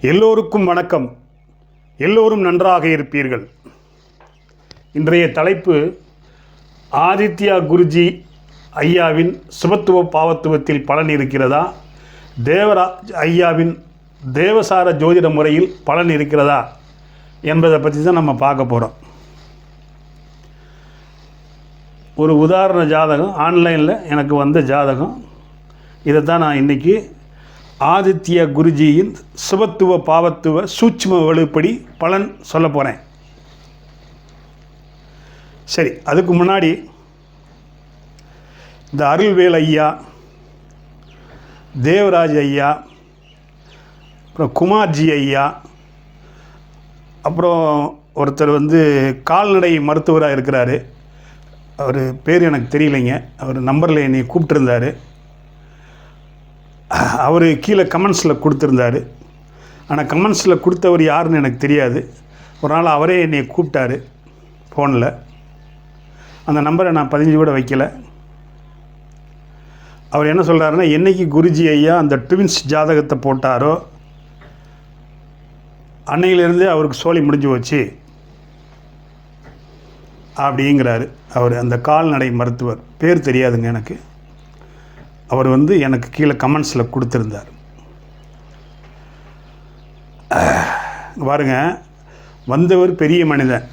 எல்லோருக்கும் வணக்கம். எல்லோரும் நன்றாக இருப்பீர்கள். இன்றைய தலைப்பு ஆதித்யா குருஜி ஐயாவின் சுபத்துவ பாவத்துவத்தில் பலன் இருக்கிறதா, தேவராஜ் ஐயாவின் தேவசார ஜோதிட முறையில் பலன் இருக்கிறதா என்பதை பற்றி தான் நம்ம பார்க்க போகிறோம். ஒரு உதாரண ஜாதகம் ஆன்லைனில் எனக்கு வந்த ஜாதகம், இதை தான் நான் இன்றைக்கி ஆதித்ய குருஜியின் சுபத்துவ பாவத்துவ சூட்சும வலுப்படி பலன் சொல்ல போகிறேன். சரி, அதுக்கு முன்னாடி இந்த அருள்வேல் ஐயா, தேவராஜ் ஐயா, அப்புறம் குமார்ஜி ஐயா, அப்புறம் ஒருத்தர் கால்நடை மருத்துவராக இருக்கிறாரு. அவர் பேர் எனக்கு தெரியலைங்க. அவர் நம்பரில் என்னை கூப்பிட்டுருந்தார். அவர் கீழே கமெண்ட்ஸில் கொடுத்துருந்தார். ஆனால் கமெண்ட்ஸில் கொடுத்தவர் யாருன்னு எனக்கு தெரியாது. ஒரு நாள் அவரே என்னை கூப்பிட்டாரு ஃபோனில். அந்த நம்பரை நான் பதிஞ்சு கூட வைக்கல. அவர் என்ன சொல்கிறாருன்னா, என்றைக்கு குருஜி ஐயா அந்த ட்வின்ஸ் ஜாதகத்தை போட்டாரோ அன்னையிலேருந்தே அவருக்கு சோழி முடிஞ்சு போச்சு அப்படிங்கிறாரு. அவர் அந்த கால்நடை மருத்துவர், பேர் தெரியாதுங்க எனக்கு. அவர் எனக்கு கீழே கமெண்ட்ஸில் கொடுத்துருந்தார். பாருங்க, வந்தவர் பெரிய மனிதன்.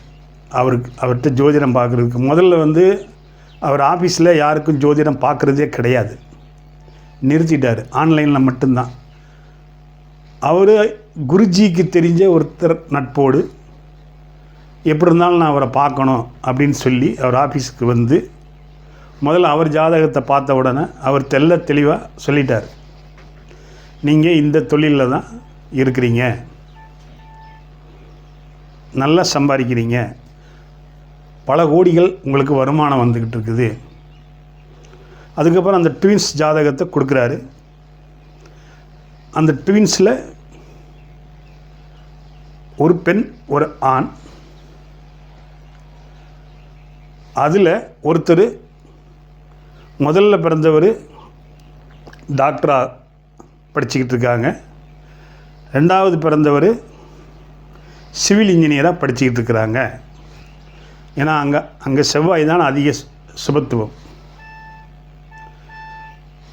அவர்கிட்ட ஜோதிடம் பார்க்குறதுக்கு முதல்ல அவர் ஆஃபீஸில் யாருக்கும் ஜோதிடம் பார்க்குறதே கிடையாது, நிறுத்திட்டார். ஆன்லைனில் மட்டும்தான். அவர் குருஜிக்கு தெரிஞ்ச ஒருத்தர் நட்போடு எப்படி இருந்தாலும் நான் அவரை பார்க்கணும் அப்படின்னு சொல்லி அவர் ஆஃபீஸுக்கு முதல்ல அவர் ஜாதகத்தை பார்த்த உடனே அவர் தெளிவாக சொல்லிட்டார், நீங்கள் இந்த தொழிலில் தான் இருக்கிறீங்க, நல்லா சம்பாதிக்கிறீங்க, பல கோடிகள் உங்களுக்கு வருமானம் வந்துக்கிட்டு இருக்குது. அதுக்கப்புறம் அந்த ட்வின்ஸ் ஜாதகத்தை கொடுக்குறாரு. அந்த ட்வின்ஸில் ஒரு பெண் ஒரு ஆண். அதில் ஒருத்தர் முதல்ல பிறந்தவர் டாக்டராக படிச்சுக்கிட்டு இருக்காங்க. ரெண்டாவது பிறந்தவர் சிவில் இன்ஜினியராக படிச்சுக்கிட்டு இருக்கிறாங்க. ஏன்னா அங்கே செவ்வாய் தான் அதிக சுபத்துவம்.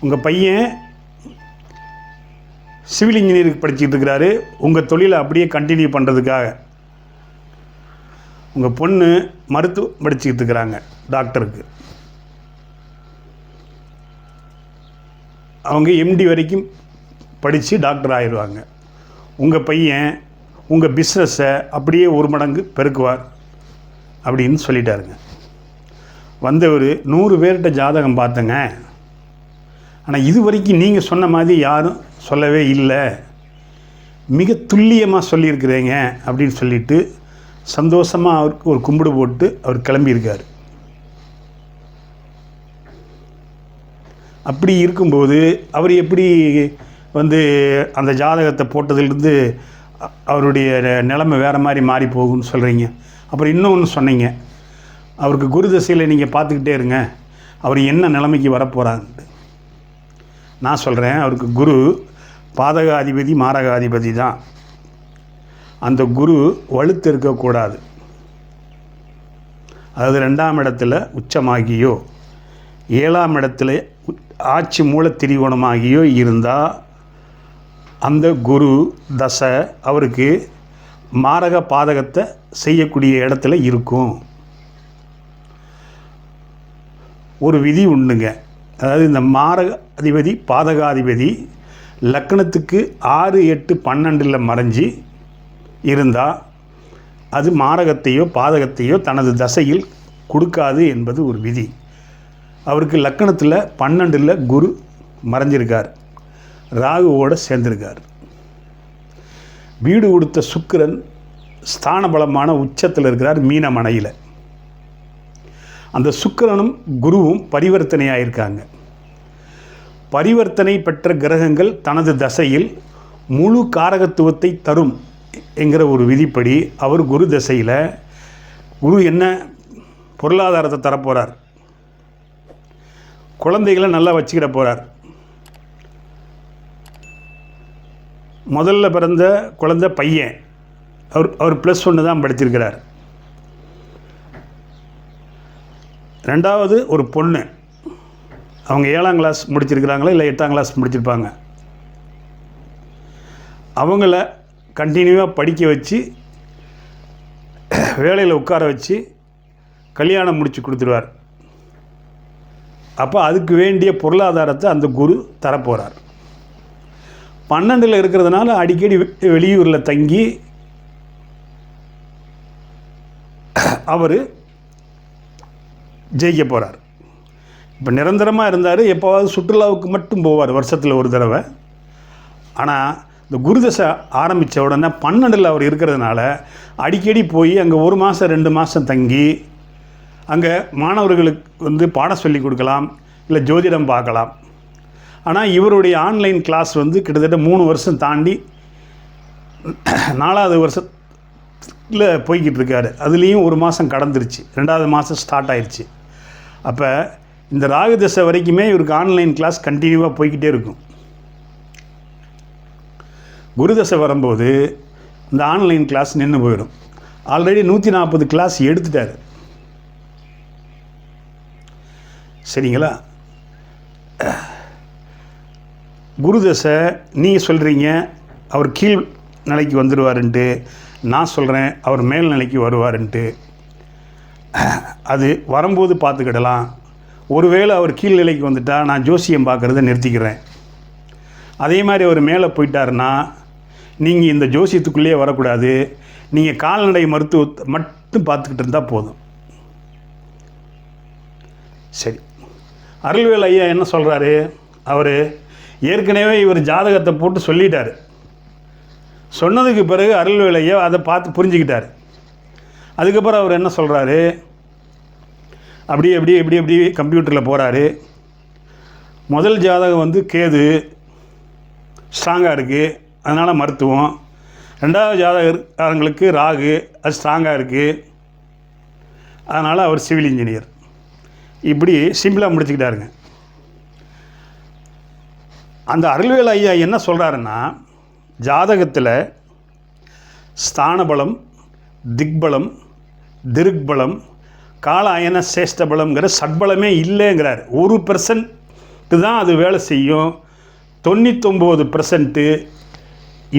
உங்கள் பையன் சிவில் இன்ஜினியருக்கு படிச்சுக்கிட்டு இருக்கிறாரு. உங்கள் தொழிலை அப்படியே கண்டினியூ பண்ணுறதுக்காக உங்கள் பொண்ணு மருத்துவம் படிச்சுக்கிட்டு இருக்கிறாங்க, டாக்டருக்கு. அவங்க எம்டி வரைக்கும் படித்து டாக்டர் ஆயிடுவாங்க. உங்கள் பையன் உங்கள் பிஸ்னஸை அப்படியே ஒரு மடங்கு பெருக்குவார் அப்படின்னு சொல்லிட்டாருங்க. வந்தவர் 100 பேர்கிட்ட ஜாதகம் பார்த்தங்க, ஆனால் இது வரைக்கும் நீங்கள் சொன்ன மாதிரி யாரும் சொல்லவே இல்லை, மிக துல்லியமாக சொல்லியிருக்கிறீங்க அப்படின்னு சொல்லிவிட்டு சந்தோஷமாக அவருக்கு ஒரு கும்பிடு போட்டு அவர் கிளம்பியிருக்கார். அப்படி இருக்கும்போது அவர் எப்படி அந்த ஜாதகத்தை போட்டதுலேருந்து அவருடைய நிலைமை வேறு மாதிரி மாறி போகும்னு சொல்கிறீங்க? அப்புறம் இன்னொன்று சொன்னீங்க, அவருக்கு குரு தசையில் நீங்கள் பார்த்துக்கிட்டே இருங்க, அவர் என்ன நிலைமைக்கு வரப்போகிறான்ட்டு. நான் சொல்கிறேன், அவருக்கு குரு பாதகாதிபதி மாரகாதிபதி தான். அந்த குரு வலுத்து இருக்கக்கூடாது. அதாவது 2ஆம் இடத்துல உச்சமாகியோ 7ஆம் இடத்துல ஆட்சி மூல திரிகோணமாகியோ இருந்தால் அந்த குரு தசை அவருக்கு மாரக பாதகத்தை செய்யக்கூடிய இடத்துல இருக்கும். ஒரு விதி உண்டுங்க. அதாவது இந்த மாரக அதிபதி பாதகாதிபதி லக்னத்துக்கு 6, 8, 12 மறைஞ்சி இருந்தால் அது மாரகத்தையோ பாதகத்தையோ தனது தசையில் கொடுக்காது என்பது ஒரு விதி. அவருக்கு லக்கணத்தில் 12 குரு மறைஞ்சிருக்கார், ராகுவோடு சேர்ந்திருக்கார். வீடு கொடுத்த சுக்கிரன் ஸ்தான பலமான உச்சத்தில் இருக்கிறார் மீனமனையில். அந்த சுக்கிரனும் குருவும் பரிவர்த்தனையாயிருக்காங்க. பரிவர்த்தனை பெற்ற கிரகங்கள் தனது தசையில் முழு காரகத்துவத்தை தரும் என்கிற ஒரு விதிப்படி அவர் குரு தசையில் குரு என்ன பொருளாதாரத்தை தரப்போகிறார், குழந்தைகளை நல்லா வச்சுக்கிட போகிறார். முதல்ல பிறந்த குழந்தை பையன், அவர் +1 தான் படிச்சிருக்கிறார். ரெண்டாவது ஒரு பொண்ணு, அவங்க 7ஆம் கிளாஸ் முடிச்சிருக்கிறாங்களா இல்லை 8ஆம் கிளாஸ் முடிச்சிருப்பாங்க. அவங்கள கண்டினியூவாக படிக்க வச்சு வேலையில் உட்கார வச்சு கல்யாணம் முடித்து கொடுத்துருவார். அப்போ அதுக்கு வேண்டிய பொருளாதாரத்தை அந்த குரு தரப்போகிறார். 12ல் இருக்கிறதுனால அடிக்கடி வெளியூரில் தங்கி அவர் ஜெயிக்க போகிறார். இப்போ நிரந்தரமாக இருந்தார், எப்போவாவது சுற்றுலாவுக்கு மட்டும் போவார் வருஷத்தில் ஒரு தடவை. ஆனால் இந்த குருதசை ஆரம்பித்த உடனே 12ல் அவர் இருக்கிறதுனால அடிக்கடி போய் அங்கே 1 மாதம் 2 மாதம் தங்கி அங்கே மாணவர்களுக்கு பாடம் சொல்லி கொடுக்கலாம், இல்லை ஜோதிடம் பார்க்கலாம். ஆனால் இவருடைய ஆன்லைன் கிளாஸ் கிட்டத்தட்ட 3 வருஷம் தாண்டி 4ஆவது வருஷத்தில் போய்கிட்டு இருக்காரு. அதுலேயும் 1 மாதம் கடந்துருச்சு, 2ஆவது மாதம் ஸ்டார்ட் ஆயிடுச்சு. அப்போ இந்த ராகு தசை வரைக்குமே இவருக்கு ஆன்லைன் கிளாஸ் கண்டினியூவாக போய்கிட்டே இருக்கும். குரு தசை வரும்போது இந்த ஆன்லைன் கிளாஸ் நின்று போயிடும். ஆல்ரெடி 140 கிளாஸ் எடுத்துட்டார். சரிங்களா? குரு தசை நீங்கள் சொல்கிறீங்க அவர் கீழ் நிலைக்கு வந்துடுவாருன்ட்டு, நான் சொல்கிறேன் அவர் மேல் நிலைக்கு வருவாருன்ட்டு. அது வரும்போது பார்த்துக்கிடலாம். ஒருவேளை அவர் கீழ்நிலைக்கு வந்துட்டால் நான் ஜோசியம் பார்க்குறத நிறுத்திக்கிறேன். அதே மாதிரி அவர் மேலே போயிட்டாருன்னா நீங்கள் இந்த ஜோசியத்துக்குள்ளேயே வரக்கூடாது, நீங்கள் கால்நடை மருத்துவத்தை மட்டும் பார்த்துக்கிட்டு இருந்தால் போதும். சரி, அருள்வேல் ஐயா என்ன சொல்கிறாரு? அவர் ஏற்கனவே இவர் ஜாதகத்தை போட்டு சொல்லிட்டார். சொன்னதுக்கு பிறகு அருள்வேல் ஐயா அதை பார்த்து புரிஞ்சுக்கிட்டார். அதுக்கப்புறம் அவர் என்ன சொல்கிறாரு? எப்படி கம்ப்யூட்டரில் போகிறாரு. முதல் ஜாதகம் கேது ஸ்ட்ராங்காக இருக்குது, அதனால் மருத்துவம். 2வது ஜாதகங்களுக்கு ராகு, அது ஸ்ட்ராங்காக இருக்குது, அதனால் அவர் சிவில் இன்ஜினியர். இப்படி சிம்பிளாக முடிச்சுக்கிட்டாருங்க. அந்த அருள்வேல் ஐயா என்ன சொல்கிறாருன்னா, ஜாதகத்தில் ஸ்தானபலம், திக்பலம், திருக்பலம், கால அயன சேஷ்ட பலம்ங்கிற சட்பலமே இல்லைங்கிறார். 1% தான் அது வேலை செய்யும். 99%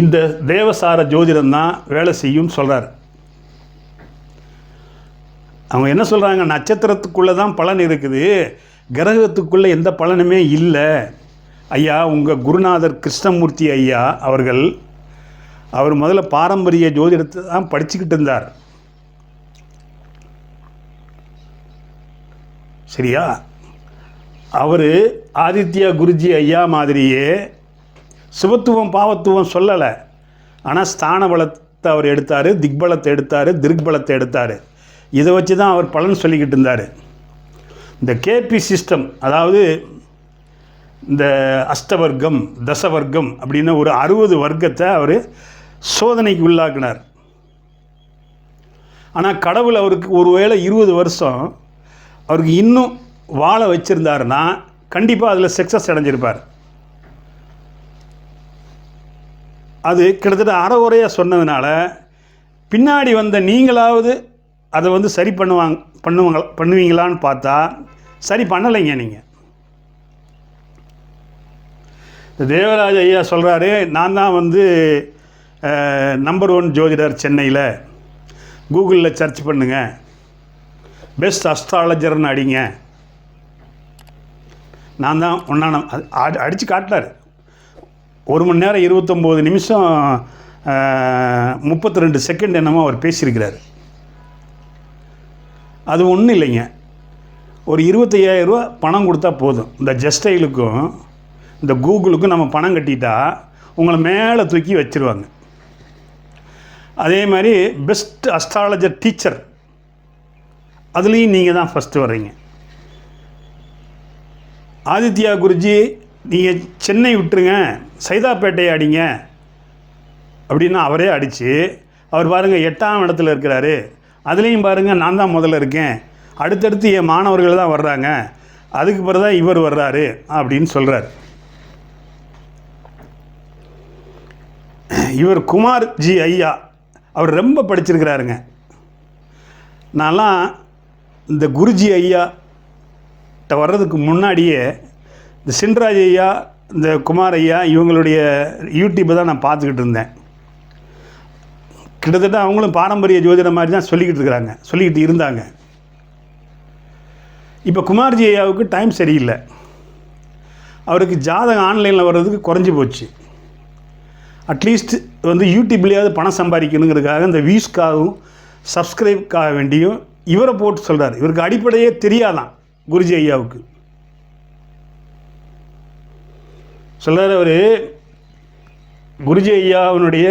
இந்த தேவசார ஜோதிடம் தான் வேலை செய்யும் சொல்கிறார். அவங்க என்ன சொல்கிறாங்க? நட்சத்திரத்துக்குள்ளே தான் பலன் இருக்குது, கிரகத்துக்குள்ளே எந்த பலனுமே இல்லை. ஐயா, உங்கள் குருநாதர் கிருஷ்ணமூர்த்தி ஐயா அவர் முதல்ல பாரம்பரிய ஜோதிடத்தை தான் படிச்சுக்கிட்டு இருந்தார். சரியா? அவர் ஆதித்யா குருஜி ஐயா மாதிரியே சுபத்துவம் பாவத்துவம் சொல்லலை. ஆனால் ஸ்தான பலத்தை அவர் எடுத்தார், திக்பலத்தை எடுத்தார், திருக்பலத்தை எடுத்தார். இதை வச்சு தான் அவர் பலன் சொல்லிக்கிட்டு இருந்தார். இந்த கேபி சிஸ்டம், அதாவது இந்த அஷ்டவர்க்கம், தசவர்க்கம் அப்படின்னு ஒரு 60 வர்க்கத்தை அவர் சோதனைக்கு உள்ளாக்கினார். ஆனால் கடவுள் அவருக்கு ஒருவேளை 20 வருஷம் அவருக்கு இன்னும் வாழ வச்சுருந்தாருன்னா கண்டிப்பாக அதில் சக்ஸஸ் அடைஞ்சிருப்பார். அது கிட்டத்தட்ட அறவுரையாக சொன்னதுனால பின்னாடி வந்த நீங்களாவது அதை சரி பண்ணுவீங்களான்னு பார்த்தா சரி பண்ணலைங்க. நீங்கள் தேவராஜ ஐயா சொல்கிறாரு, நான் தான் நம்பர் 1 ஜோதிடர் சென்னையில், கூகுளில் சர்ச் பண்ணுங்கள், பெஸ்ட் அஸ்ட்ராலஜர்னு அடிங்க, நான் தான் ஒன்றான அடித்து காட்டினார். 1 மணி நேரம் 29 நிமிஷம் 32 செகண்ட் என்னமோ அவர் பேசியிருக்கிறார். அது ஒன்றும் இல்லைங்க, ஒரு 25,000 ரூபா பணம் கொடுத்தா போதும். இந்த ஜஸ்டைலுக்கும் இந்த கூகுளுக்கும் நம்ம பணம் கட்டிட்டா உங்களை மேலே தூக்கி வச்சுருவாங்க. அதே மாதிரி பெஸ்ட் அஸ்ட்ராலஜர் டீச்சர், அதுலேயும் நீங்கள் தான் ஃபஸ்ட்டு வர்றீங்க. ஆதித்யா குருஜி, நீங்கள் சென்னை விட்டுருங்க, சைதாப்பேட்டையை அடிங்க அப்படின்னா அவரே அடித்து, அவர் பாருங்கள் 8ஆம் இடத்துல இருக்கிறாரு. அதுலேயும் பாருங்கள் நான் தான் முதல்ல இருக்கேன், அடுத்தடுத்து என் மாணவர்கள் தான் வர்றாங்க, அதுக்கு பிறகு தான் இவர் வர்றாரு அப்படின்னு சொல்கிறார். இவர் குமார்ஜி ஐயா அவர் ரொம்ப படிச்சிருக்கிறாருங்க. நான்லாம் இந்த குருஜி ஐயாட்ட வர்றதுக்கு முன்னாடியே இந்த சின்ராஜ் ஐயா, இந்த குமார் ஐயா இவங்களுடைய யூடியூப்பை தான் நான் பார்த்துக்கிட்டு இருந்தேன். கிட்டத்தட்ட அவங்களும் பாரம்பரிய ஜோதிடம் மாதிரி தான் சொல்லிக்கிட்டு இருந்தாங்க. இப்போ குமார்ஜி ஐயாவுக்கு டைம் சரியில்லை. அவருக்கு ஜாதகம் ஆன்லைனில் வர்றதுக்கு குறைஞ்சி போச்சு. அட்லீஸ்ட் யூடியூப்லேயாவது பணம் சம்பாதிக்கணுங்கிறதுக்காக இந்த வியூஸ்க்காகவும் சப்ஸ்கிரைப்காக வேண்டியும் இவரை போட்டு சொல்கிறார். இவருக்கு அடிப்படையே தெரியாதான் குருஜி ஐயாவுக்கு. சொல்கிறார் அவர், குருஜி ஐயாவினுடைய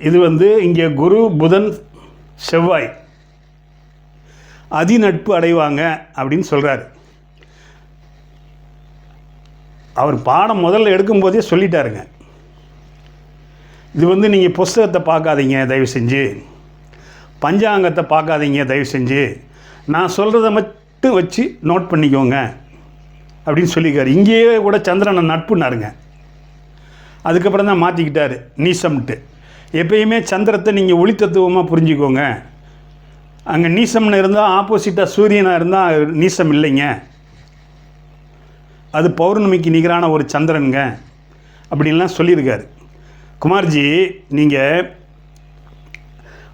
இது இங்கே குரு புதன் செவ்வாய் அதிநட்பு அடைவாங்க அப்படின்னு சொல்கிறார். அவர் பாடம் முதல்ல எடுக்கும்போதே சொல்லிட்டாருங்க, இது நீங்கள் புஸ்தகத்தை பார்க்காதீங்க தயவு செஞ்சு, பஞ்சாங்கத்தை பார்க்காதீங்க தயவு செஞ்சு, நான் சொல்கிறத மட்டும் வச்சு நோட் பண்ணிக்கோங்க அப்படின்னு சொல்லிக்கார். இங்கேயே கூட சந்திரனை நட்புனாருங்க. அதுக்கப்புறம் தான் மாற்றிக்கிட்டார் நீசம்ட்டு. எப்பயுமே சந்திரத்தை நீங்கள் ஒளி தத்துவமாக புரிஞ்சுக்கோங்க. அங்கே நீசம்னு இருந்தால் ஆப்போசிட்டாக சூரியனாக இருந்தால் நீசம் இல்லைங்க, அது பௌர்ணமிக்கு நிகரான ஒரு சந்திரனுங்க அப்படின்லாம் சொல்லியிருக்காரு. குமார்ஜி நீங்கள்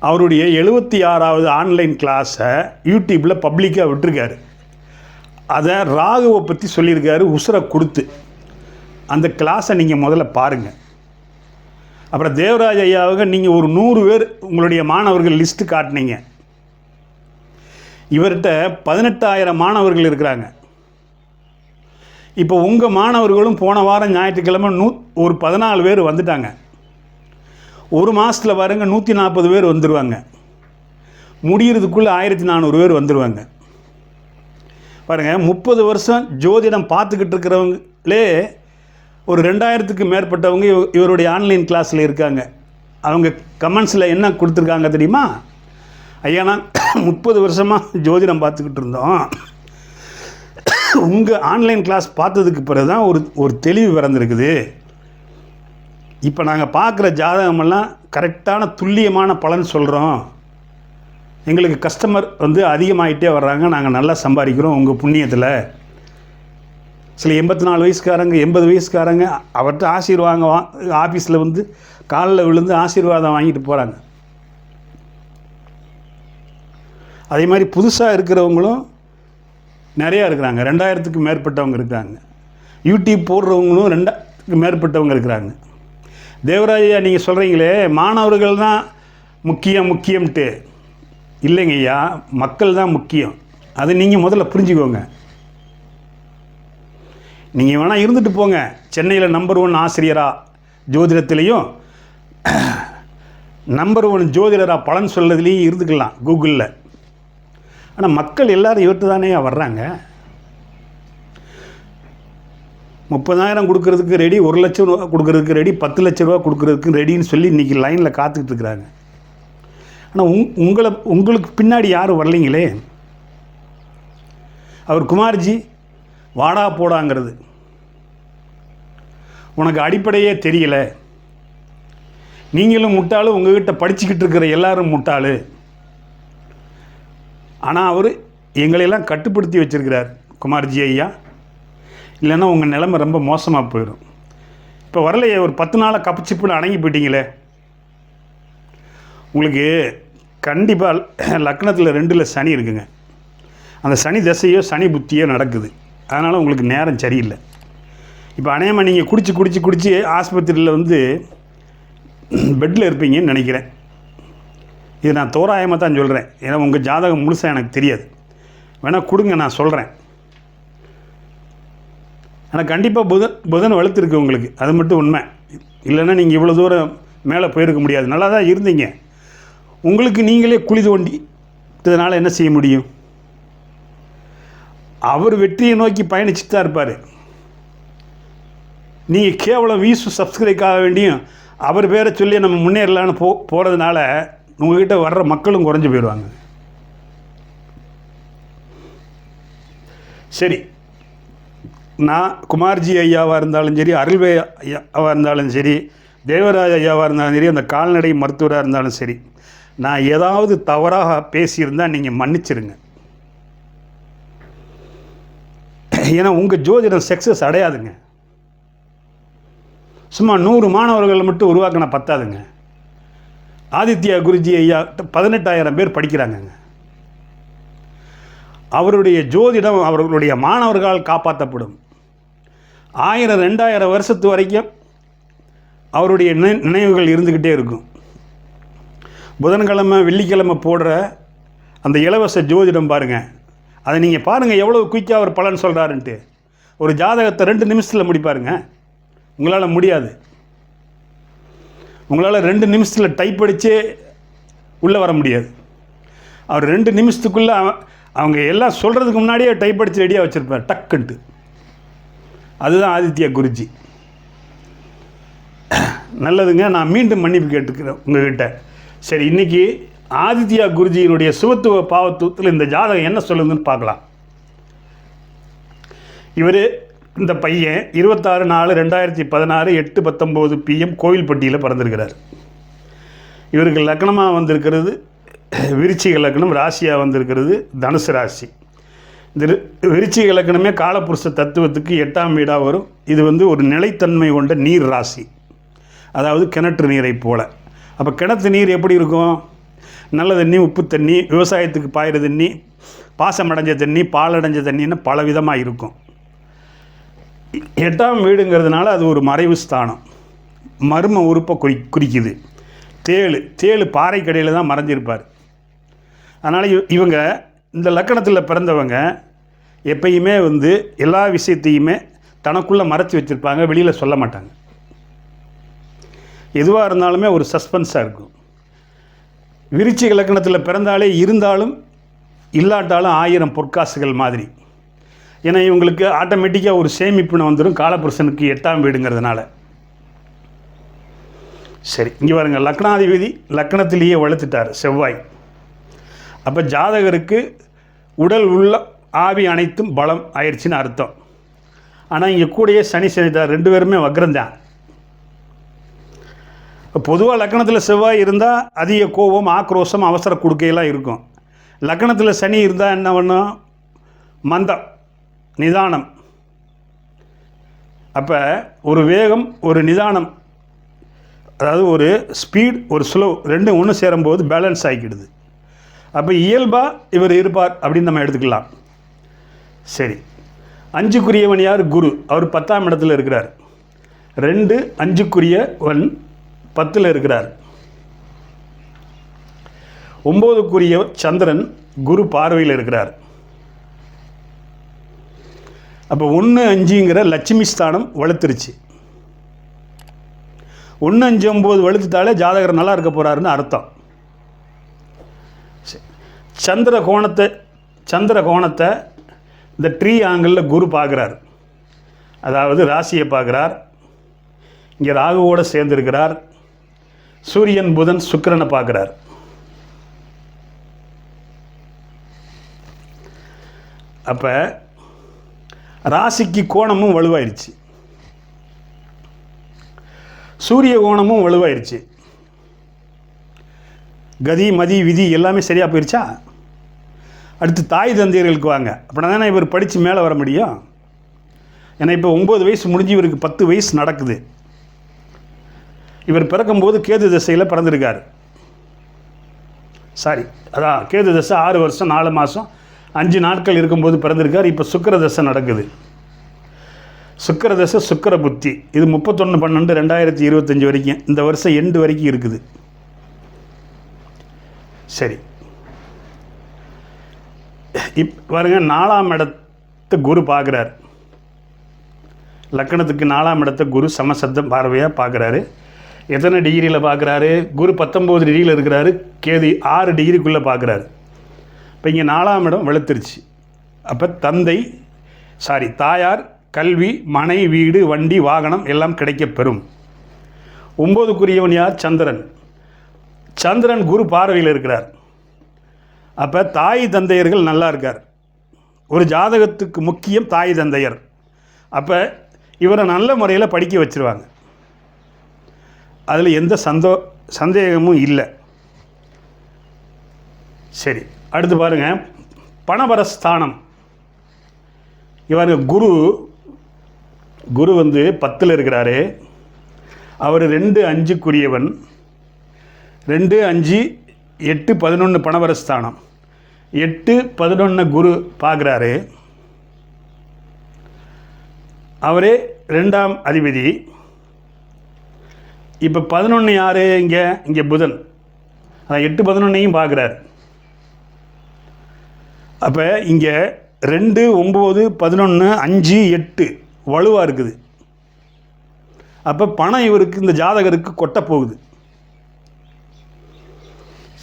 அவருடைய 76வது ஆன்லைன் கிளாஸை யூடியூப்பில் பப்ளிக்காக விட்டுருக்காரு. அதை ராகுவை பற்றி சொல்லியிருக்காரு உசுரை கொடுத்து. அந்த கிளாஸை நீங்கள் முதல்ல பாருங்கள். அப்புறம் தேவராஜ் ஐயாவுக்கு நீங்கள் ஒரு 100 பேர் உங்களுடைய மாணவர்கள் லிஸ்ட்டு காட்டினீங்க. இவர்கிட்ட 18,000 மாணவர்கள் இருக்கிறாங்க. இப்போ உங்கள் மாணவர்களும் போன வாரம் ஞாயிற்றுக்கிழமை ஒரு 14 பேர் வந்துட்டாங்க. ஒரு மாதத்தில் பாருங்க 140 பேர் வந்துடுவாங்க. முடிகிறதுக்குள்ளே 1400 பேர் வந்துடுவாங்க. பாருங்கள், 30 வருஷம் ஜோதிடம் பார்த்துக்கிட்டு இருக்கிறவங்களே ஒரு 2000க்கு மேற்பட்டவங்க இவருடைய ஆன்லைன் கிளாஸில் இருக்காங்க. அவங்க கமெண்ட்ஸில் என்ன கொடுத்துருக்காங்க தெரியுமா? ஐயா, நான் 30 வருஷமாக ஜோதிடம் பார்த்துக்கிட்டு இருந்தோம், உங்கள் ஆன்லைன் கிளாஸ் பார்த்ததுக்கு பிறகு தான் ஒரு தெளிவு பிறந்திருக்குது. இப்போ நாங்கள் பார்க்குற ஜாதகமெல்லாம் கரெக்டான துல்லியமான பலன் சொல்கிறோம். எங்களுக்கு கஸ்டமர் அதிகமாகிட்டே வர்றாங்க, நாங்கள் நல்லா சம்பாதிக்கிறோம் உங்கள் புண்ணியத்தில். சில 84 வயசுக்காரங்க 80 வயசுக்காரங்க அவர்கிட்ட ஆசீர்வாதம் ஆஃபீஸில் காலில் விழுந்து ஆசீர்வாதம் வாங்கிட்டு போகிறாங்க. அதே மாதிரி புதுசாக இருக்கிறவங்களும் நிறையா இருக்கிறாங்க. 2000க்கு மேற்பட்டவங்க இருக்கிறாங்க. யூடியூப் போடுறவங்களும் 2000க்கு மேற்பட்டவங்க இருக்கிறாங்க. தேவராஜா, நீங்கள் சொல்கிறீங்களே மாணவர்கள் தான் முக்கியம்ட்டு. இல்லைங்க ஐயா, மக்கள் தான் முக்கியம். அதை நீங்கள் முதல்ல புரிஞ்சுக்கோங்க. நீங்கள் வேணால் இருந்துட்டு போங்க, சென்னையில் நம்பர் 1 ஆசிரியராக ஜோதிடத்துலேயும் நம்பர் 1 ஜோதிடராக பலன் சொல்லதுலேயும் இருந்துக்கலாம் கூகுளில். ஆனால் மக்கள் எல்லோரும் இவர்கிட்ட தானே வர்றாங்க. 30,000 கொடுக்கறதுக்கு ரெடி, 1 லட்சம் ரூபா கொடுக்கறதுக்கு ரெடி, 10 லட்ச ரூபா கொடுக்கறதுக்கு ரெடின்னு சொல்லி இன்றைக்கி லைனில் காத்துக்கிட்டு இருக்கிறாங்க. ஆனால் உங்களுக்கு பின்னாடி யாரும் வரலைங்களே. அவர் குமார்ஜி வாடா போடாங்கிறது, உனக்கு அடிப்படையே தெரியல, நீங்களும் முட்டாளு, உங்ககிட்ட படிச்சுக்கிட்டு இருக்கிற எல்லாரும் முட்டாளு. ஆனால் அவர் எங்களையெல்லாம் கட்டுப்படுத்தி வச்சுருக்கிறார் குமார்ஜி ஐயா. இல்லைன்னா உங்கள் நிலைமை ரொம்ப மோசமாக போயிடும். இப்போ வரலையே, ஒரு 10 நாளாக கப்பிச்சிப்புன்னு அடங்கி போயிட்டீங்களே. உங்களுக்கு கண்டிப்பாக லக்னத்தில் 2ல் சனி இருக்குங்க. அந்த சனி தசையோ சனி புத்தியோ நடக்குது. அதனால் உங்களுக்கு நேரம் சரியில்லை. இப்போ அநேகமாக நீங்கள் குடிச்சு ஆஸ்பத்திரியில் பெட்டில் இருப்பீங்கன்னு நினைக்கிறேன். இது நான் தோராயமாக தான் சொல்கிறேன், ஏன்னா உங்கள் ஜாதகம் முழுசாக எனக்கு தெரியாது. வேணால் கொடுங்க, நான் சொல்கிறேன். ஆனால் கண்டிப்பாக புதன் வலுத்திருக்கு உங்களுக்கு, அது மட்டும் உண்மை. இல்லைன்னா நீங்கள் இவ்வளோ தூரம் மேலே போயிருக்க முடியாது. நல்லா தான் இருந்தீங்க. உங்களுக்கு நீங்களே குழி தோண்டிட்டதுனால என்ன செய்ய முடியும்? அவர் வெற்றியை நோக்கி பயணிச்சுட்டு தான் இருப்பார். நீங்கள் கேவலம் வீசு சப்ஸ்கிரைக்காக வேண்டியும் அவர் பேரை சொல்லி நம்ம முன்னேறலான்னு போகிறதுனால உங்கள்கிட்ட வர்ற மக்களும் குறைஞ்சி போயிடுவாங்க. சரி, நான் குமார்ஜி ஐயாவாக இருந்தாலும் சரி, அருள்வே ஐயாவாக இருந்தாலும் சரி, தேவராஜ ஐயாவாக இருந்தாலும் சரி, அந்த கால்நடை மருத்துவராக இருந்தாலும் சரி, நான் ஏதாவது தவறாக பேசியிருந்தால் நீங்கள் மன்னிச்சிருங்க. ஏன்னா உங்கள் ஜோதிடம் சக்ஸஸ் அடையாதுங்க. சும்மா 100 மாணவர்கள் மட்டும் உருவாக்கினா பத்தாதுங்க. ஆதித்யா குருஜி ஐயா 18,000 பேர் படிக்கிறாங்கங்க. அவருடைய ஜோதிடம் அவர்களுடைய மாணவர்களால் காப்பாற்றப்படும். 1000 2000 வருஷத்து வரைக்கும் அவருடைய நினைவுகள் இருந்துக்கிட்டே இருக்கும். புதன்கிழமை வெள்ளிக்கிழமை போடுற அந்த இலவச ஜோதிடம் பாருங்கள், அதை நீங்கள் பாருங்கள் எவ்வளோ குயிக்காக அவர் பலன் சொல்கிறாருன்ட்டு. ஒரு ஜாதகத்தை 2 நிமிஷத்தில் முடிப்பாருங்க. உங்களால் முடியாது. உங்களால் 2 நிமிஷத்தில் டைப் அடித்தே உள்ளே வர முடியாது. அவர் 2 நிமிஷத்துக்குள்ளே அவங்க எல்லாம் சொல்கிறதுக்கு முன்னாடியே டைப் அடித்து ரெடியாக வச்சுருப்பார் டக்குன்ட்டு. அதுதான் ஆதித்யா குருஜி. நல்லதுங்க. நான் மீண்டும் மன்னிப்பு கேட்டுக்கிறேன் உங்ககிட்ட. சரி, இன்றைக்கி ஆதித்யா குருஜியினுடைய சுபத்துவ பாவத்துவத்தில் இந்த ஜாதகம் என்ன சொல்லுதுன்னு பார்க்கலாம். இவர் இந்த பையன் 26/4/2016 8:19 PM கோவில்பட்டியில் பிறந்திருக்கிறார். இவருக்கு லக்னமாக வந்திருக்கிறது விருச்சிக லக்னம், ராசியாக வந்திருக்கிறது தனுசு ராசி. இந்த விருச்சிக லக்னமே காலபுருஷ தத்துவத்துக்கு 8ஆம் வீடாக வரும். இது ஒரு நிலைத்தன்மை கொண்ட நீர் ராசி, அதாவது கிணற்று நீரை போல். அப்போ கிணத்து நீர் எப்படி இருக்கும்? நல்ல தண்ணி, உப்பு தண்ணி, விவசாயத்துக்கு பாயிற தண்ணி, பாசமடைஞ்ச தண்ணி, பாலடைஞ்ச தண்ணின்னு பல விதமாக இருக்கும். 8ஆம் வீடுங்கிறதுனால அது ஒரு மறைவு ஸ்தானம், மர்ம உறுப்பை குறிக்குது. தேளு பாறை கடையில் தான் மறைஞ்சிருப்பார். அதனால் இவங்க இந்த லக்கணத்தில் பிறந்தவங்க எப்பயுமே எல்லா விஷயத்தையுமே தனக்குள்ளே மறைச்சி வச்சுருப்பாங்க, வெளியில் சொல்ல மாட்டாங்க. எதுவாக இருந்தாலுமே ஒரு சஸ்பென்ஸாக இருக்கும். விருச்சிக லக்கணத்தில் பிறந்தாலே இருந்தாலும் இல்லாட்டாலும் 1000 பொற்காசுகள் மாதிரி. ஏன்னா இவங்களுக்கு ஆட்டோமேட்டிக்காக ஒரு சேமிப்புன்னு வந்துடும், காலபுருஷனுக்கு 8ஆம் வீடுங்கிறதுனால. சரி, இங்கே பாருங்க, லக்னாதிபதி லக்னத்திலேயே வளர்த்துட்டார் செவ்வாய். அப்போ ஜாதகருக்கு உடல் உள்ள ஆவி அனைத்தும் பலம் ஆயிடுச்சுன்னு அர்த்தம். ஆனால் இங்கே கூடயே சனி செஞ்சிட்டார், 2 பேருமே வக்ரந்தான். பொதுவாக லக்னத்தில் செவ்வாய் இருந்தால் அதிக கோபம், ஆக்ரோஷம், அவசர கொடுக்கையெல்லாம் இருக்கும். லக்னத்தில் சனி இருந்தால் என்ன பண்ணும்? மந்தம், நிதானம். அப்போ ஒரு வேகம், ஒரு நிதானம், அதாவது ஒரு ஸ்பீட், ஒரு ஸ்லோ, 2 ஒன்று சேரும்போது பேலன்ஸ் ஆகிக்கிடுது. அப்போ இயல்பாக இவர் இருப்பார் அப்படின்னு நம்ம எடுத்துக்கலாம். சரி, 5க்குரியவன் யார்? குரு. அவர் 10ஆம் இடத்துல இருக்கிறார். 2 5க்குரியவன் 10ல் இருக்கிறார். 9க்குரிய சந்திரன் குரு பார்வையில் இருக்கிறார். அப்போ 1 5ங்கிற லட்சுமி ஸ்தானம் வலுத்துருச்சு. 1 5 9 வலுத்துட்டாலே ஜாதகர் நல்லா இருக்க போகிறாருன்னு அர்த்தம். சந்திர கோணத்தை இந்த ட்ரீ ஆங்கிளில் குரு பார்க்குறார், அதாவது ராசியை பார்க்குறார். இங்கே ராகுவோடு சேர்ந்துருக்கிறார். சூரியன் புதன் சுக்கிரனை பார்க்குறார். அப்போ ராசிக்கு கோணமும் வலுவாயிருச்சு, சூரிய கோணமும் வலுவாயிருச்சு. கதி மதி விதி எல்லாமே சரியாக போயிடுச்சா? அடுத்து தாய் தந்தையர்களுக்கு வாங்க. அப்படின்னா தானே இவர் படித்து மேலே வர முடியும். ஏன்னா இப்போ 9 வயசு முடிஞ்சு இவருக்கு 10 வயசு நடக்குது. இவர் பிறக்கும்போது கேது தசையில் பிறந்திருக்கார். அதான் கேது தசை 6 வருஷம் 4 மாதம் 5 நாட்கள் இருக்கும்போது பிறந்திருக்கார். இப்போ சுக்கிர தசை நடக்குது. சுக்கிர தசை, சுக்கிர புத்தி. இது 31/12/2025 வரைக்கும், இந்த வருஷம் எண்டு வரைக்கும் இருக்குது. சரி, பாருங்க, 4ஆம் இடத்தை குரு பார்க்குறார். லக்கணத்துக்கு 4ஆம் இடத்தை குரு சமசப்தம் பார்வையாக பார்க்குறாரு. எத்தனை டிகிரியில் பார்க்குறாரு? குரு 19 டிகிரியில் இருக்கிறாரு, கேது 6 டிகிரிக்குள்ளே பார்க்குறாரு. இப்போ இங்கே 4ஆம் இடம் வெளுத்துருச்சு. அப்போ தாயார், கல்வி, மனை, வீடு, வண்டி, வாகனம் எல்லாம் கிடைக்கப் பெறும். 9க்குரியவன் யார்? சந்திரன் குரு பார்வையில் இருக்கிறார். அப்போ தாய் தந்தையர்கள் நல்லா இருக்கார். ஒரு ஜாதகத்துக்கு முக்கியம் தாய் தந்தையர். அப்போ இவரை நல்ல முறையில் படிக்க வச்சுருவாங்க. அதில் எந்த சந்தேகமும் இல்லை. சரி, அடுத்து பாருங்கள், பணபரஸ்தானம். இவர் குரு வந்து 10ல் இருக்கிறாரு. அவர் 2, 5க்குரியவன். 2, 5, 8, 11 பணபரஸ்தானம். 8, 11 குரு பார்க்குறாரு. அவரே 2ஆம் அதிபதி. இப்போ 11 யார்? இங்கே புதன். அதான் 8, 11ஐயும் பார்க்குறாரு. அப்போ இங்கே 2, 9, 11, 5, 8 வலுவாக இருக்குது. அப்போ பணம் இவருக்கு, இந்த ஜாதகருக்கு கொட்ட போகுது.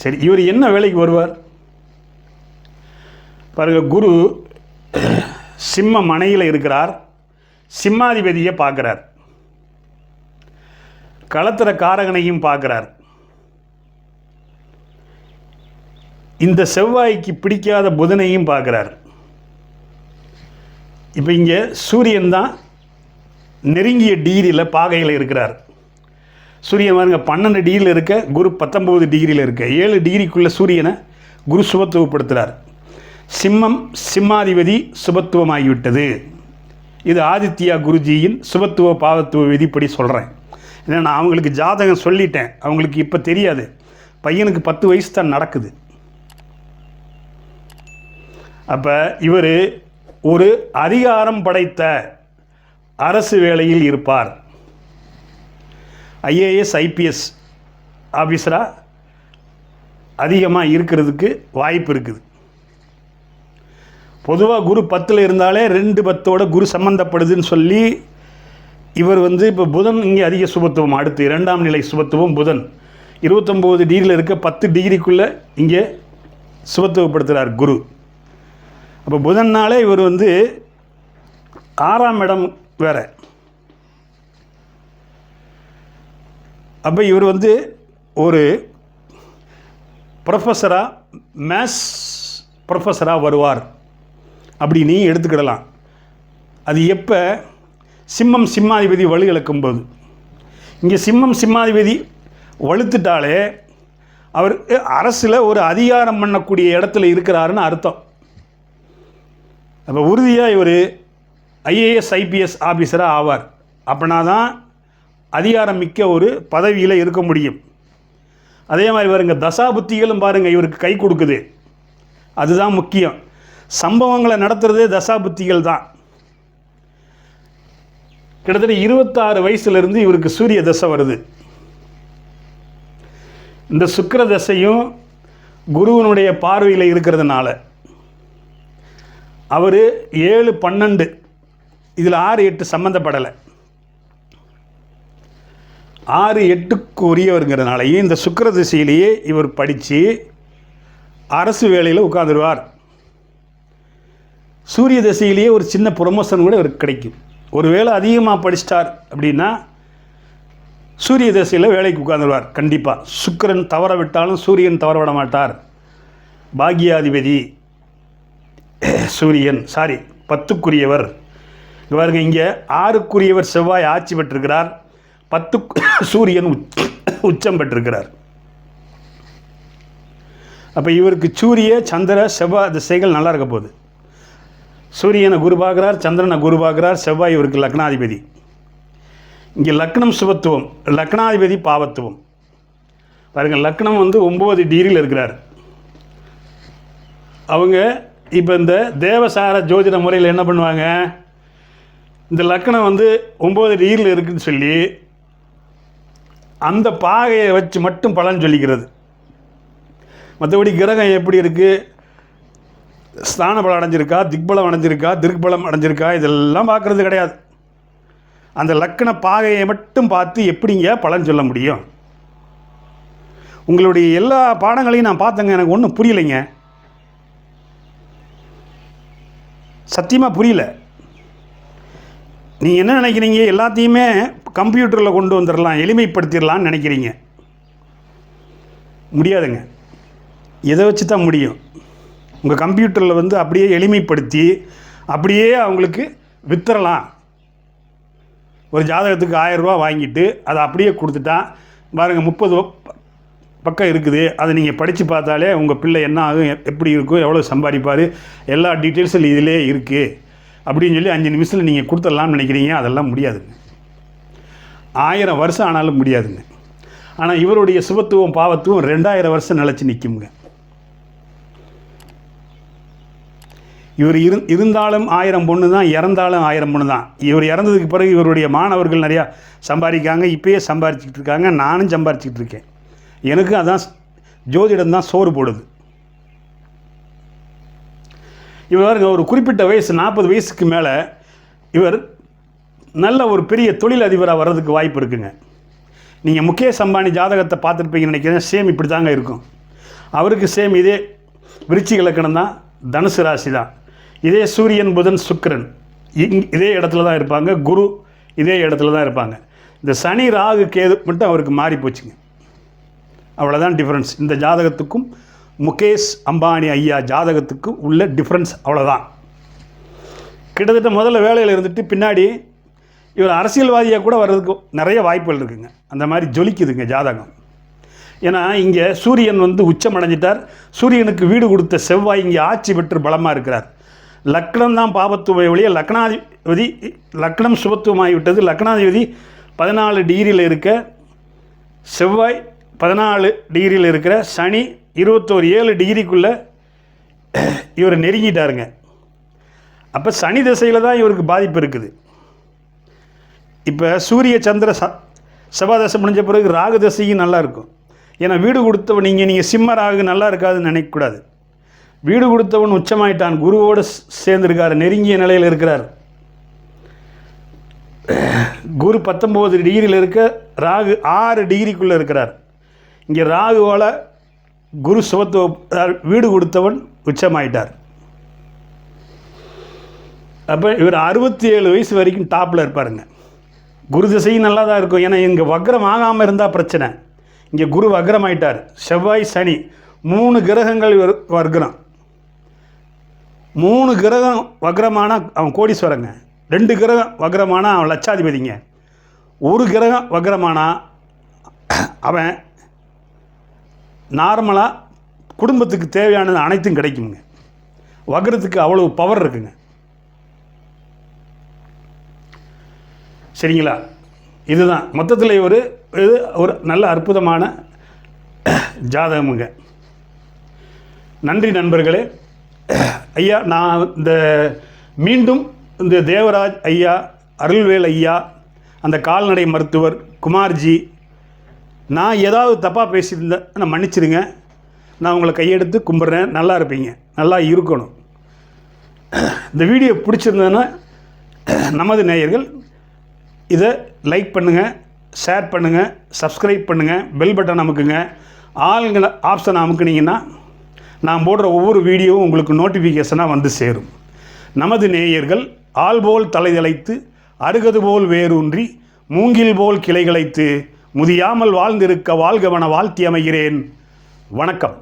சரி, இவர் என்ன வேலைக்கு வருவார் பாருங்கள். குரு சிம்ம மனையில் இருக்கிறார். சிம்மாதிபதியை பார்க்குறார். களத்திர காரகனையும் பார்க்குறார். இந்த செவ்வாய்க்கு பிடிக்காத புதனையும் பார்க்குறார். இப்போ இங்கே சூரியன் தான் நெருங்கிய டிகிரியில் பாகையில் இருக்கிறார். சூரியன் பாருங்க 12 டிகிரியில் இருக்க, குரு 19 டிகிரியில் இருக்க, 7 டிகிரிக்குள்ளே சூரியனை குரு சுபத்துவப்படுத்துகிறார். சிம்மாதிபதி சுபத்துவமாகிவிட்டது. இது ஆதித்யா குருஜியின் சுபத்துவ பாவத்துவ விதிப்படி சொல்கிறேன். ஏன்னா நான் அவங்களுக்கு ஜாதகம் சொல்லிட்டேன். அவங்களுக்கு இப்போ தெரியாது. பையனுக்கு 10 வயசு தான் நடக்குது. அப்போ இவர் ஒரு அதிகாரம் படைத்த அரசு வேலையில் இருப்பார். IAS IPS ஆஃபீஸராக அதிகமாக இருக்கிறதுக்கு வாய்ப்பு இருக்குது. பொதுவாக குரு 10ல் இருந்தாலே 2, 10ஓட குரு சம்மந்தப்படுதுன்னு சொல்லி இவர் வந்து இப்போ புதன் இங்கே அதிக சுபத்துவம். அடுத்து 2ஆம் நிலை சுபத்துவம் புதன் 29 டிகிரியில் இருக்க 10 டிகிரிக்குள்ளே இங்கே சுபத்துவப்படுத்துகிறார் குரு. அப்போ புதன்னாலே இவர் வந்து 6ஆம் இடம் வேறு. அப்போ இவர் வந்து ஒரு ப்ரொஃபஸராக, மேத்ஸ் ப்ரொஃபஸராக வருவார் அப்படி நீ எடுத்துக்கிடலாம். அது எப்போ? சிம்மாதிபதி வலு இழக்கும்போது. இங்கே சிம்மாதிபதி வலுத்துட்டாலே அவர் அரசில் ஒரு அதிகாரம் பண்ணக்கூடிய இடத்துல இருக்கிறாருன்னு அர்த்தம். அப்போ உறுதியாக இவர் IAS IPS ஆஃபீஸராக ஆவார். அப்படின்னா தான் அதிகாரம் மிக்க ஒரு பதவியில் இருக்க முடியும். அதே மாதிரி பாருங்க, தசாபுத்திகளும் பாருங்கள் இவருக்கு கை கொடுக்குது. அதுதான் முக்கியம். சம்பவங்களை நடத்துகிறதே தசாபுத்திகள் தான். கிட்டத்தட்ட 26 வயசுலேருந்து இவருக்கு சூரிய தசை வருது. இந்த சுக்கிர தசையும் குருவனுடைய பார்வையில் இருக்கிறதுனால அவர் 7, 12 இதில் 6, 8 சம்மந்தப்படலை. 6, 8க்கு உரியவருங்கிறதுனாலையும் இந்த சுக்கிர திசையிலேயே இவர் படித்து அரசு வேலையில் உட்காந்துருவார். சூரிய திசையிலேயே ஒரு சின்ன ப்ரொமோஷன் கூட இவருக்கு கிடைக்கும். ஒரு வேளை அதிகமாக படிச்சிட்டார் அப்படின்னா சூரிய திசையில் வேலைக்கு உட்காந்துருவார் கண்டிப்பாக. சுக்கிரன் தவற விட்டாலும் சூரியன் தவற விட மாட்டார். பாக்யாதிபதி சூரியன் 10க்குரியவர். பாருங்க, இங்கே 6க்குரியவர் செவ்வாய் ஆட்சி பெற்றிருக்கிறார். 10 சூரியன் உச்சம் பெற்றிருக்கிறார். அப்போ இவருக்கு சூரிய சந்திர செவ்வாய் திசைகள் நல்லா இருக்க போகுது. சூரியனை குரு பார்க்குறார், சந்திரனை குரு பார்க்குறார், செவ்வாய் இவருக்கு லக்னாதிபதி. இங்கே லக்னம் சுபத்துவம், லக்னாதிபதி பாவத்துவம். பாருங்கள், லக்னம் வந்து 9 டிகிரியில் இருக்கிறார். அவங்க இப்போ இந்த தேவசார ஜோதிட முறையில் என்ன பண்ணுவாங்க, இந்த லக்னம் வந்து 9 டிகிரியில் இருக்குதுன்னு சொல்லி அந்த பாகையை வச்சு மட்டும் பலன் சொல்லிக்கிறது. மற்றபடி கிரகம் எப்படி இருக்குது, ஸ்தான பலம் அடைஞ்சிருக்கா, திக்பலம் அடைஞ்சிருக்கா, திருக்பலம் அடைஞ்சிருக்கா, இதெல்லாம் பார்க்குறது கிடையாது. அந்த லக்கண பாகையை மட்டும் பார்த்து எப்படிங்க பலன் சொல்ல முடியும்? உங்களுடைய எல்லா பாடங்களையும் நான் பார்த்தேங்க, எனக்கு ஒன்றும் புரியலைங்க, சத்தியமாக புரியல. நீங்கள் என்ன நினைக்கிறீங்க, எல்லாத்தையுமே கம்ப்யூட்டரில் கொண்டு வந்துடலாம், எளிமைப்படுத்திடலான்னு நினைக்கிறீங்க. முடியாதுங்க. எதை வச்சு தான் முடியும்? உங்கள் கம்ப்யூட்டரில் வந்து அப்படியே எளிமைப்படுத்தி அப்படியே அவங்களுக்கு வித்துறலாம். ஒரு ஜாதகத்துக்கு 1000 ரூபா வாங்கிட்டு அதை அப்படியே கொடுத்துட்டா பாருங்கள் 30 பக்கம் இருக்குது. அதை நீங்கள் படித்து பார்த்தாலே உங்கள் பிள்ளை என்ன ஆகும், எப்படி இருக்கும், எவ்வளோ சம்பாதிப்பார், எல்லா டீட்டெயில்ஸும் இதிலே இருக்குது அப்படின்னு சொல்லி 5 நிமிஷத்தில் நீங்கள் கொடுத்துடலாம்னு நினைக்கிறீங்க. அதெல்லாம் முடியாதுங்க. 1000 வருஷம் ஆனாலும் முடியாதுங்க. ஆனால் இவருடைய சுபத்துவம் பாவத்துவம் 2000 வருஷம் நிலச்சி நிற்குங்க. இவர் இருந்தாலும் 1000 பொண்ணு தான், இறந்தாலும் 1000 பொண்ணு தான். இவர் இறந்ததுக்கு பிறகு இவருடைய மாணவர்கள் நிறையா சம்பாதிக்காங்க, இப்போயே சம்பாரிச்சிக்கிட்டு இருக்காங்க. நானும் சம்பாரிச்சிக்கிட்டு இருக்கேன். எனக்கு அதான் ஜோதிடம் தான் சோறு போடுது. இவர் ஒரு குறிப்பிட்ட வயசு 40 வயசுக்கு மேலே இவர் நல்ல ஒரு பெரிய தொழில் அதிபராக வர்றதுக்கு வாய்ப்பு இருக்குங்க. நீங்கள் முகேஷ் அம்பானி ஜாதகத்தை பார்த்துருப்பீங்கன்னு நினைக்கிறேன். சேம் இப்படி தாங்க இருக்கும். அவருக்கு சேம் இதே விருச்சிக இலக்கணம் தான், தனுசு ராசி தான். இதே சூரியன் புதன் சுக்கிரன் இதே இடத்துல தான் இருப்பாங்க. குரு இதே இடத்துல தான் இருப்பாங்க. இந்த சனி ராகு கேது மட்டும் அவருக்கு மாறி போச்சுங்க. அவ்வளோதான் டிஃப்ரென்ஸ். இந்த ஜாதகத்துக்கும் முகேஷ் அம்பானி ஐயா ஜாதகத்துக்கும் உள்ள டிஃப்ரென்ஸ் அவ்வளோதான். கிட்டத்தட்ட முதல்ல வேலையில் இருந்துட்டு பின்னாடி இவர் அரசியல்வாதியாக கூட வர்றதுக்கு நிறைய வாய்ப்புகள் இருக்குங்க. அந்த மாதிரி ஜொலிக்குதுங்க ஜாதகம். ஏன்னா இங்கே சூரியன் உச்சம் அடைஞ்சிட்டார். சூரியனுக்கு வீடு கொடுத்த செவ்வாய் இங்கே ஆட்சி பெற்று பலமாக இருக்கிறார். லக்னம் தான் பாபத்துவ ஒழிய லக்னாதிபதி லக்னம் சுபத்துவமாகிவிட்டது. லக்னாதிபதி 14 டிகிரியில் இருக்க, செவ்வாய் 14 டிகிரியில் இருக்கிற, சனி 7 டிகிரிக்குள்ளே இவர் நெருங்கிட்டாருங்க. அப்போ சனி திசையில் தான் இவருக்கு பாதிப்பு இருக்குது. இப்போ சூரிய சந்திர செவ்வாய் தசை முடிஞ்ச பிறகு ராகு தசையும் நல்லா இருக்கும். ஏன்னா வீடு கொடுத்தவன் நீங்கள் சிம்ம ராகு நல்லா இருக்காதுன்னு நினைக்கக்கூடாது. வீடு கொடுத்தவன் உச்சமாயிட்டான், குருவோடு சேர்ந்துருக்கார், நெருங்கிய நிலையில் இருக்கிறார். குரு 19 டிகிரியில் இருக்க, ராகு 6 டிகிரிக்குள்ளே இருக்கிறார். இங்கே ராகுவால் குரு சுபத்துவ வீடு கொடுத்தவன் உச்சமாயிட்டார். அப்போ இவர் 67 வயசு வரைக்கும் டாப்பில் இருப்பாருங்க. குரு திசையும் நல்லா தான் இருக்கும். ஏன்னா இங்கே வக்ரம் ஆகாமல் இருந்தால் பிரச்சனை. இங்கே குரு வக்ரம் ஆயிட்டார். செவ்வாய் சனி 3 கிரகங்கள் வக்ரம். 3 கிரகம் வக்ரமான அவன் கோடீஸ்வரங்க. 2 கிரகம் வக்ரமானா அவன் லட்சாதிபதிங்க. 1 கிரகம் வக்ரமானா அவன் நார்மலாக குடும்பத்துக்கு தேவையானது அனைத்தும் கிடைக்குங்க. வக்ரத்துக்கு அவ்வளவு பவர் இருக்குங்க. சரிங்களா? இதுதான் மொத்தத்தில் இது ஒரு நல்ல அற்புதமான ஜாதகமுங்க. நன்றி நண்பர்களே. ஐயா, நான் மீண்டும் இந்த தேவராஜ் ஐயா, அருள்வேல் ஐயா, அந்த கால்நடை மருத்துவர் குமார்ஜி, நான் ஏதாவது தப்பாக பேசியிருந்தேன் நான் மன்னிச்சிடுங்க. நான் உங்களை கையெடுத்து கும்பிட்றேன். நல்லா இருப்பீங்க, நல்லா இருக்கணும். இந்த வீடியோ பிடிச்சிருந்ததுன்னா நமது நேயர்கள் இதை லைக் பண்ணுங்கள், ஷேர் பண்ணுங்கள், சப்ஸ்கிரைப் பண்ணுங்கள், பெல் பட்டன் அமுக்குங்க. ஆளுங்கிற ஆப்ஷன் அமுக்குனீங்கன்னா நான் போடுற ஒவ்வொரு வீடியோவும் உங்களுக்கு நோட்டிஃபிகேஷனாக சேரும். நமது நேயர்கள் ஆள் போல் தலைதலைத்து, அருகது போல் வேரூன்றி, மூங்கில் போல் கிளைகளைத்து, முதியாமல் வாழ்ந்திருக்க வாழ்கவன வாழ்த்தி அமைகிறேன். வணக்கம்.